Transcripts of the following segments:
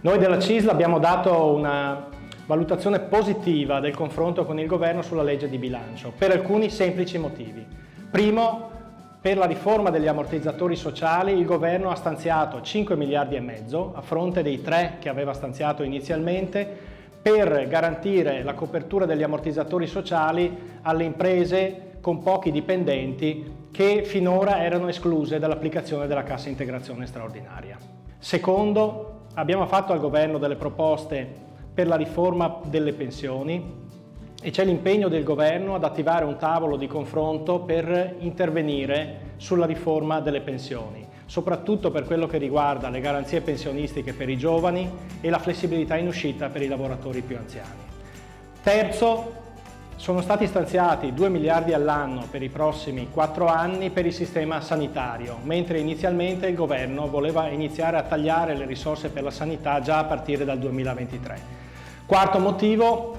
Noi della CISL abbiamo dato una valutazione positiva del confronto con il governo sulla legge di bilancio per alcuni semplici motivi. Primo, per la riforma degli ammortizzatori sociali il governo ha stanziato 5 miliardi e mezzo a fronte dei 3 che aveva stanziato inizialmente per garantire la copertura degli ammortizzatori sociali alle imprese con pochi dipendenti che finora erano escluse dall'applicazione della cassa integrazione straordinaria. Secondo, abbiamo fatto al governo delle proposte per la riforma delle pensioni e c'è l'impegno del governo ad attivare un tavolo di confronto per intervenire sulla riforma delle pensioni, soprattutto per quello che riguarda le garanzie pensionistiche per i giovani e la flessibilità in uscita per i lavoratori più anziani. Terzo, sono stati stanziati 2 miliardi all'anno per i prossimi 4 anni per il sistema sanitario, mentre inizialmente il governo voleva iniziare a tagliare le risorse per la sanità già a partire dal 2023. Quarto motivo,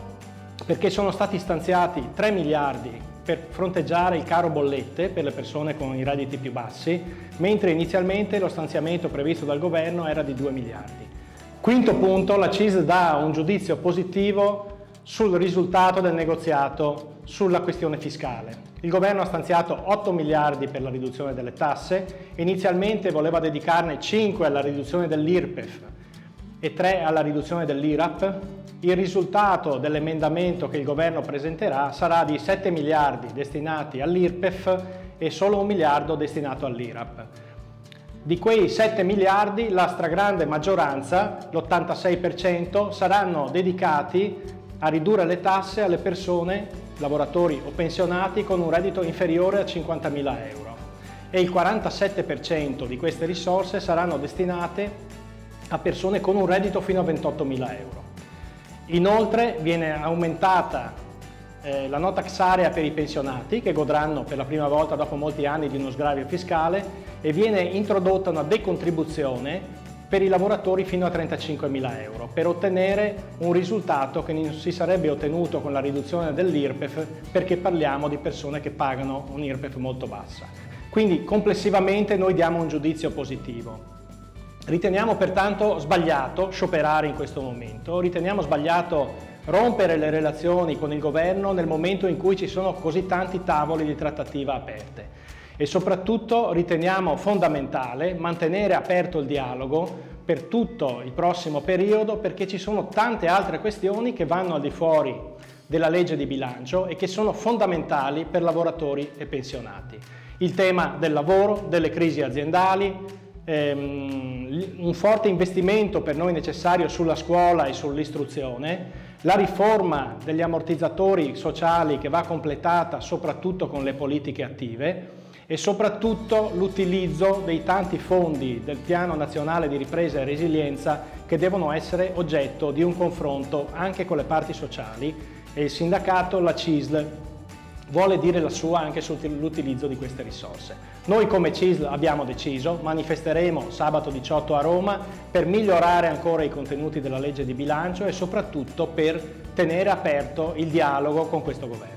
perché sono stati stanziati 3 miliardi per fronteggiare il caro bollette per le persone con i redditi più bassi, mentre inizialmente lo stanziamento previsto dal governo era di 2 miliardi. Quinto punto, la CISL dà un giudizio positivo sul risultato del negoziato sulla questione fiscale. Il governo ha stanziato 8 miliardi per la riduzione delle tasse, inizialmente voleva dedicarne 5 alla riduzione dell'IRPEF e 3 alla riduzione dell'IRAP. Il risultato dell'emendamento che il governo presenterà sarà di 7 miliardi destinati all'IRPEF e solo 1 miliardo destinato all'IRAP. Di quei 7 miliardi la stragrande maggioranza, l'86%, saranno dedicati a ridurre le tasse alle persone, lavoratori o pensionati con un reddito inferiore a 50.000 euro e il 47% di queste risorse saranno destinate a persone con un reddito fino a 28.000 euro. Inoltre viene aumentata la no tax area per i pensionati che godranno per la prima volta dopo molti anni di uno sgravio fiscale e viene introdotta una decontribuzione per i lavoratori fino a 35.000 euro per ottenere un risultato che non si sarebbe ottenuto con la riduzione dell'IRPEF perché parliamo di persone che pagano un IRPEF molto bassa. Quindi complessivamente noi diamo un giudizio positivo. Riteniamo pertanto sbagliato scioperare in questo momento, riteniamo sbagliato rompere le relazioni con il governo nel momento in cui ci sono così tanti tavoli di trattativa aperte. E soprattutto riteniamo fondamentale mantenere aperto il dialogo per tutto il prossimo periodo perché ci sono tante altre questioni che vanno al di fuori della legge di bilancio e che sono fondamentali per lavoratori e pensionati. Il tema del lavoro, delle crisi aziendali, un forte investimento per noi necessario sulla scuola e sull'istruzione, la riforma degli ammortizzatori sociali che va completata soprattutto con le politiche attive e soprattutto l'utilizzo dei tanti fondi del Piano Nazionale di Ripresa e Resilienza che devono essere oggetto di un confronto anche con le parti sociali e il sindacato, la CISL, vuole dire la sua anche sull'utilizzo di queste risorse. Noi come CISL abbiamo deciso, manifesteremo sabato 18 a Roma per migliorare ancora i contenuti della legge di bilancio e soprattutto per tenere aperto il dialogo con questo governo.